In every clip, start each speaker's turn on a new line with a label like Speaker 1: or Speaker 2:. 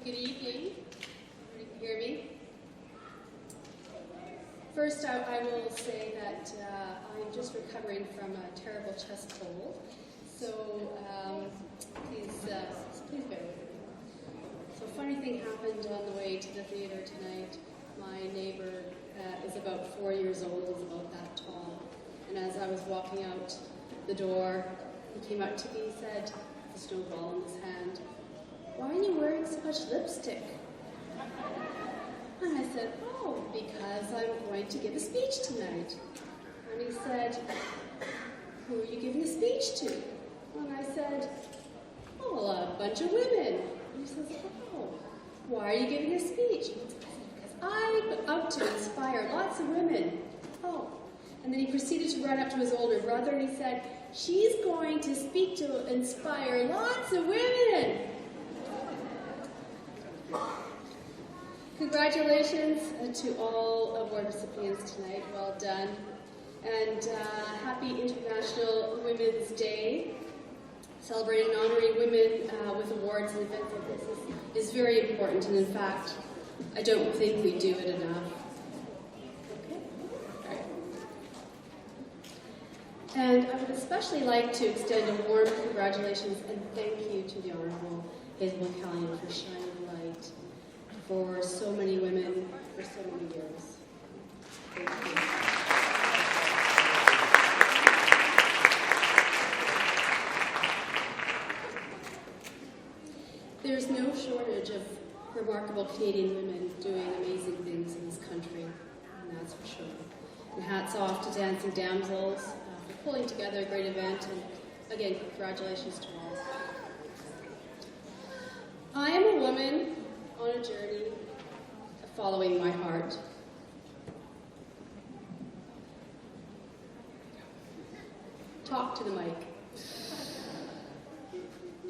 Speaker 1: Good evening. Everybody can hear me? First, I will say that I'm just recovering from a terrible chest cold, so please bear with me. So a funny thing happened on the way to the theater tonight. My neighbor is about 4 years old, is about that tall, and as I was walking out the door, he came up to me and said, with a snowball in his hand, "Why are you wearing so much lipstick?" And I said, "Oh, because I'm going to give a speech tonight." And he said, "Who are you giving a speech to?" And I said, "Oh, a bunch of women." And he says, "Oh, why are you giving a speech?" I said, "Because I'm out to inspire lots of women." "Oh." And then he proceeded to run up to his older brother and he said, "She's going to speak to inspire lots of women." Congratulations to all award recipients tonight. Well done. And happy International Women's Day. Celebrating and honoring women with awards and events like this is very important. And in fact, I don't think we do it enough. Okay. All right. And I would especially like to extend a warm congratulations and thank you to the Honourable Hazel Callahan for shining light for so many women for so many years. Thank you. There's no shortage of remarkable Canadian women doing amazing things in this country, and that's for sure. And hats off to Dancing Damsels for pulling together a great event, and again, congratulations to all. I am a woman on a journey of following my heart. Talk to the mic.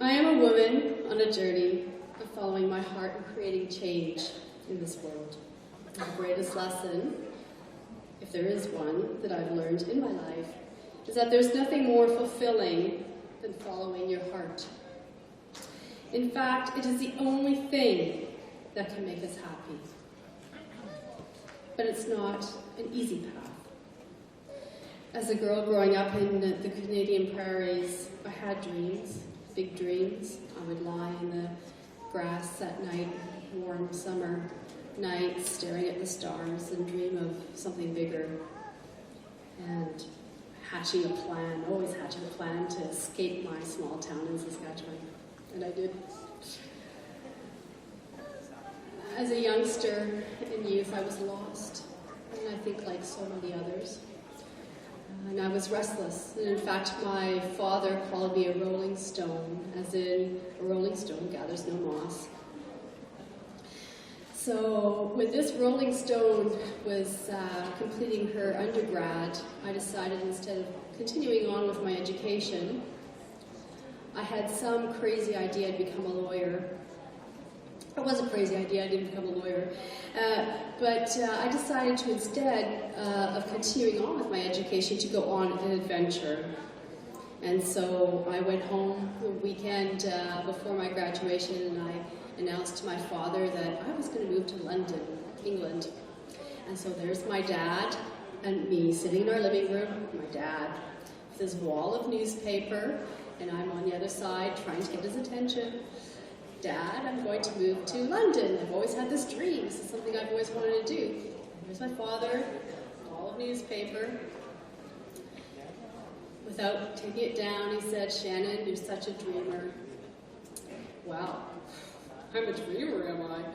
Speaker 1: I am a woman on a journey of following my heart and creating change in this world. The greatest lesson, if there is one, that I've learned in my life is that there's nothing more fulfilling than following your heart. In fact, it is the only thing that can make us happy. But it's not an easy path. As a girl growing up in the Canadian prairies, I had dreams, big dreams. I would lie in the grass at night, warm summer nights, staring at the stars and dream of something bigger. And hatching a plan, always hatching a plan to escape my small town in Saskatchewan. And I did. As a youngster and youth, I was lost, and I think like so many others. And I was restless, and in fact, my father called me a rolling stone, as in a rolling stone gathers no moss. So when this rolling stone was completing her undergrad, I decided instead of continuing on with my education, I had some crazy idea to become a lawyer. It was a crazy idea, I didn't become a lawyer. But I decided to, instead of continuing on with my education, to go on an adventure. And so I went home the weekend before my graduation, and I announced to my father that I was going to move to London, England. And so there's my dad and me sitting in our living room, my dad, with his wall of newspaper, and I'm on the other side trying to get his attention. "Dad, I'm going to move to London. I've always had this dream. This is something I've always wanted to do." Here's my father, all of newspaper. Without taking it down, he said, "Shannon, you're such a dreamer." Wow, I'm a dreamer, am I?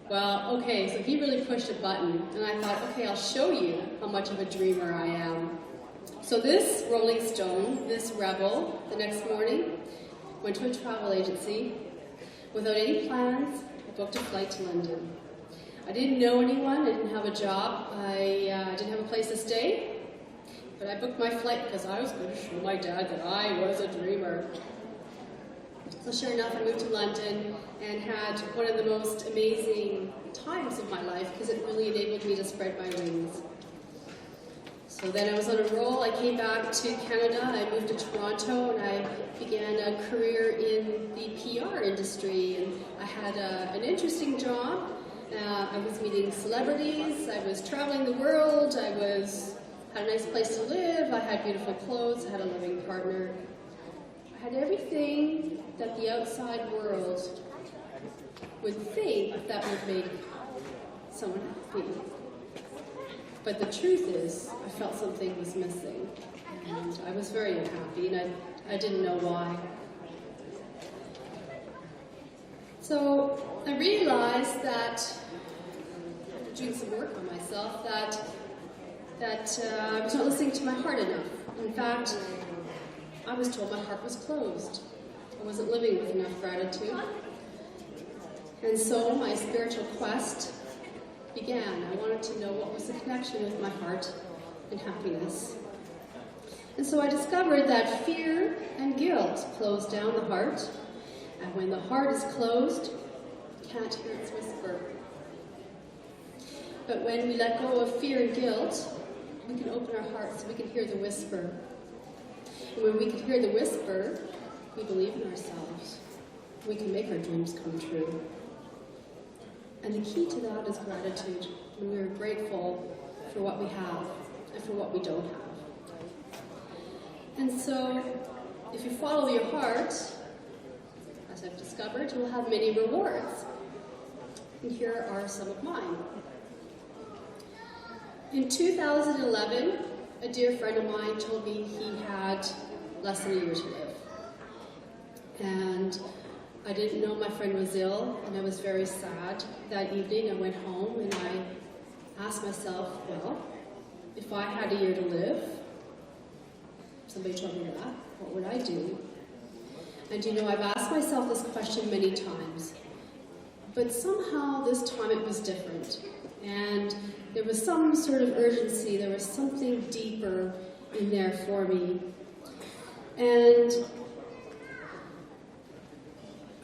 Speaker 1: Well, okay, so he really pushed a button, and I thought, okay, I'll show you how much of a dreamer I am. So this rolling stone, this rebel, the next morning, went to a travel agency. Without any plans, I booked a flight to London. I didn't know anyone, I didn't have a job, I didn't have a place to stay, but I booked my flight because I was going to show my dad that I was a dreamer. So sure enough, I moved to London and had one of the most amazing times of my life because it really enabled me to spread my wings. So So then I was on a roll. I came back to Canada. I moved to Toronto, and I began a career in the PR industry. And I had an interesting job. I was meeting celebrities. I was traveling the world. I had a nice place to live. I had beautiful clothes. I had a loving partner. I had everything that the outside world would think that would make someone happy. But the truth is, I felt something was missing, and I was very unhappy, and I didn't know why. So I realized that, doing some work on myself, that I was not listening to my heart enough. In fact, I was told my heart was closed. I wasn't living with enough gratitude. And so my spiritual quest began. I wanted to know what was the connection with my heart and happiness. And so I discovered that fear and guilt close down the heart, and when the heart is closed, you can't hear its whisper. But when we let go of fear and guilt, we can open our hearts so we can hear the whisper. And when we can hear the whisper, we believe in ourselves. We can make our dreams come true. And the key to that is gratitude, when we're grateful for what we have and for what we don't have. And so, if you follow your heart, as I've discovered, you'll have many rewards. And here are some of mine. In 2011, a dear friend of mine told me he had less than a year to live. And I didn't know my friend was ill, and I was very sad. That evening I went home and I asked myself, well, if I had a year to live, somebody told me that, what would I do? And I've asked myself this question many times, but somehow this time it was different. And there was some sort of urgency, there was something deeper in there for me. And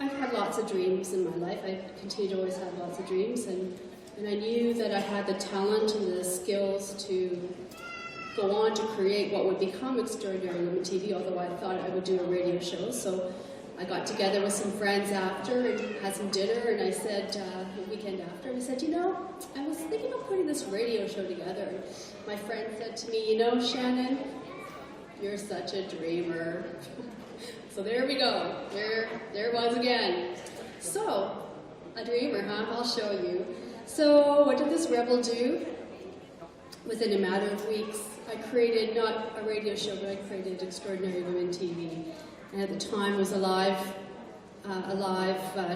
Speaker 1: I've had lots of dreams in my life. I continue to always have lots of dreams, and I knew that I had the talent and the skills to go on to create what would become Extraordinary Women TV, although I thought I would do a radio show. So I got together with some friends after and had some dinner, and I said, the weekend after, we said, I was thinking of putting this radio show together. And my friend said to me, Shannon, you're such a dreamer. So there we go. There it was again. So, a dreamer, huh? I'll show you. So, what did this rebel do? Within a matter of weeks, I created not a radio show, but I created Extraordinary Women TV. And at the time, it was a live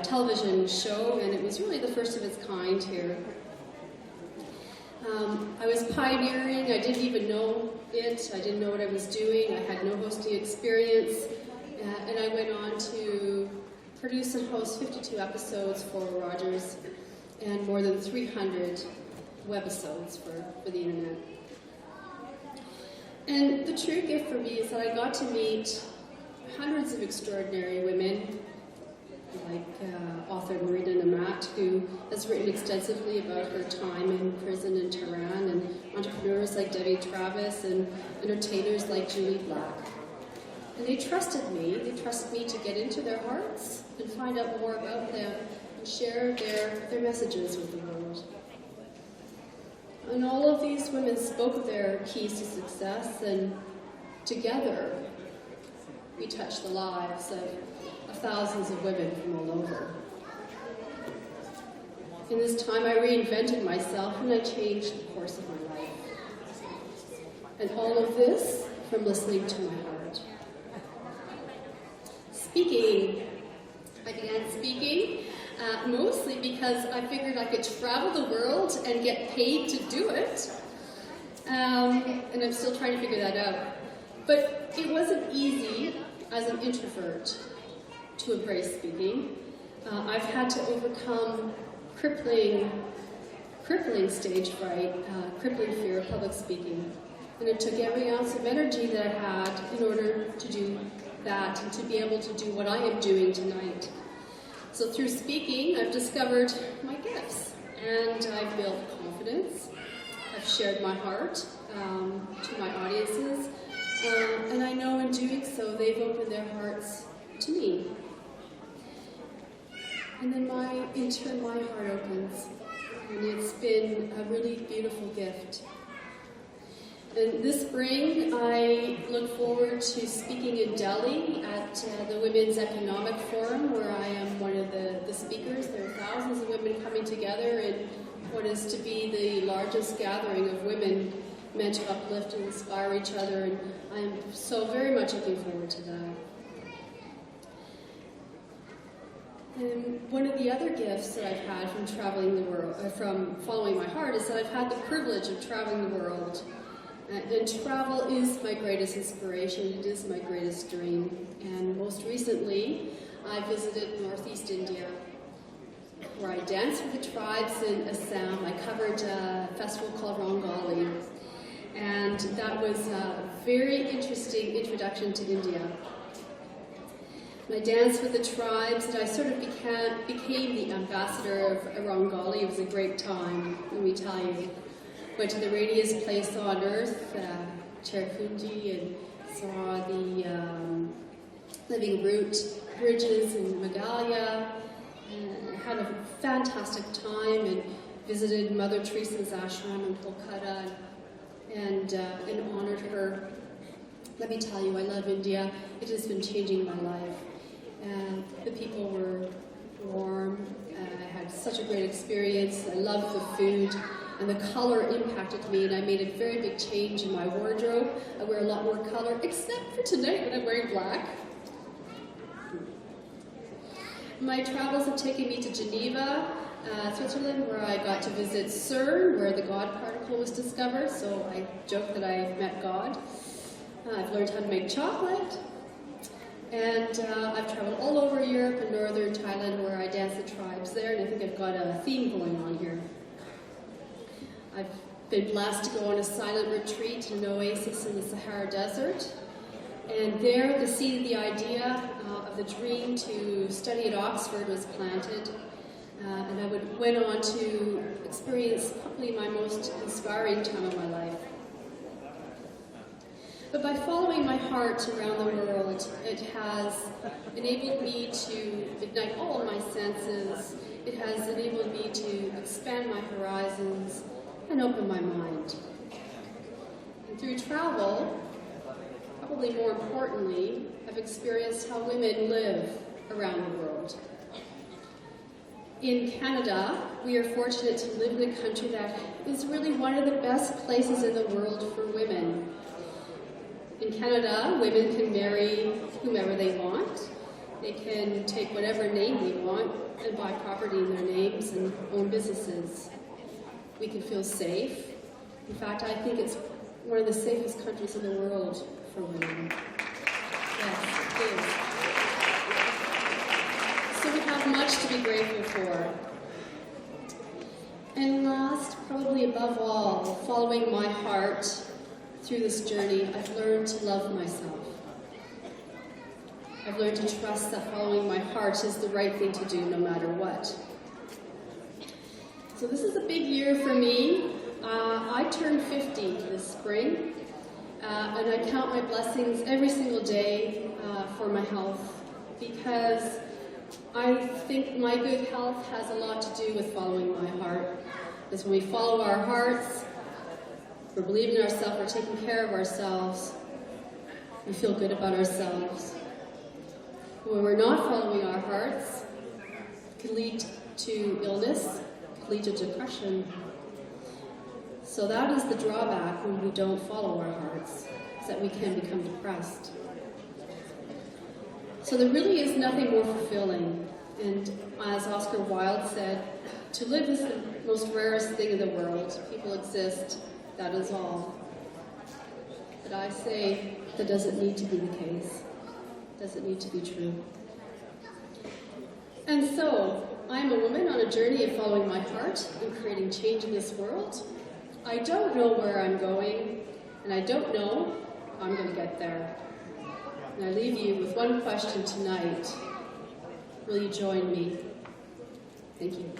Speaker 1: television show, and it was really the first of its kind here. I was pioneering. I didn't even know it. I didn't know what I was doing. I had no hosting experience. And I went on to produce and host 52 episodes for Rogers and more than 300 webisodes for the internet. And the true gift for me is that I got to meet hundreds of extraordinary women, like author Marina Namat, who has written extensively about her time in prison in Tehran, and entrepreneurs like Debbie Travis, and entertainers like Julie Black. And they trusted me to get into their hearts and find out more about them and share their messages with the world. And all of these women spoke their keys to success, and together we touched the lives of thousands of women from all over. In this time I reinvented myself and I changed the course of my life. And all of this from listening to my heart. Speaking. I began speaking mostly because I figured I could travel the world and get paid to do it. And I'm still trying to figure that out. But it wasn't easy as an introvert to embrace speaking. I've had to overcome crippling stage fright, crippling fear of public speaking. And it took every ounce of energy that I had in order to do that and to be able to do what I am doing tonight. So through speaking, I've discovered my gifts, and I've built confidence. I've shared my heart. to my audiences, and I know in doing so they've opened their hearts to me. And then in turn my heart opens, and it's been a really beautiful gift. And this spring, I look forward to speaking in Delhi at the Women's Economic Forum, where I am one of the speakers. There are thousands of women coming together in what is to be the largest gathering of women meant to uplift and inspire each other, and I'm so very much looking forward to that. And one of the other gifts that I've had from traveling the world, from following my heart, is that I've had the privilege of traveling the world. And travel is my greatest inspiration, it is my greatest dream. And most recently, I visited Northeast India, where I danced with the tribes in Assam. I covered a festival called Rangali, and that was a very interesting introduction to India. And I danced with the tribes, and I sort of became the ambassador of Rangali. It was a great time, let me tell you. Went to the rainiest place on earth, Cherrapunji, and saw the living root bridges in Meghalaya, and had a fantastic time, and visited Mother Teresa's ashram in Kolkata, and honored her. Let me tell you, I love India. It has been changing my life. And the people were warm. I had such a great experience. I loved the food. And the color impacted me, and I made a very big change in my wardrobe. I wear a lot more color, except for tonight when I'm wearing black. My travels have taken me to Geneva, Switzerland, where I got to visit CERN, where the God particle was discovered, so I joke that I met God. I've learned how to make chocolate, and I've traveled all over Europe and northern Thailand, where I dance the tribes there, and I think I've got a theme going on here. I've been blessed to go on a silent retreat in an oasis in the Sahara Desert. And there, the seed of the idea of the dream to study at Oxford was planted. And I went on to experience probably my most inspiring time of my life. But by following my heart around the world, it has enabled me to ignite all of my senses. It has enabled me to expand my horizons and open my mind. And through travel, probably more importantly, I've experienced how women live around the world. In Canada, we are fortunate to live in a country that is really one of the best places in the world for women. In Canada, women can marry whomever they want. They can take whatever name they want and buy property in their names and own businesses. We can feel safe. In fact, I think it's one of the safest countries in the world for women. Yes, it is. So we have much to be grateful for. And last, probably above all, following my heart through this journey, I've learned to love myself. I've learned to trust that following my heart is the right thing to do no matter what. So this is a big year for me. I turned 50 this spring, and I count my blessings every single day for my health, because I think my good health has a lot to do with following my heart. Because when we follow our hearts, we're believing in ourselves, we're taking care of ourselves, we feel good about ourselves. When we're not following our hearts, it can lead to illness, lead to depression. So that is the drawback when we don't follow our hearts, is that we can become depressed. So there really is nothing more fulfilling. And as Oscar Wilde said, to live is the most rarest thing in the world. People exist, that is all. But I say that doesn't need to be the case. Doesn't need to be true. And so, I'm a woman on a journey of following my heart and creating change in this world. I don't know where I'm going, and I don't know how I'm going to get there. And I leave you with one question tonight. Will you join me? Thank you.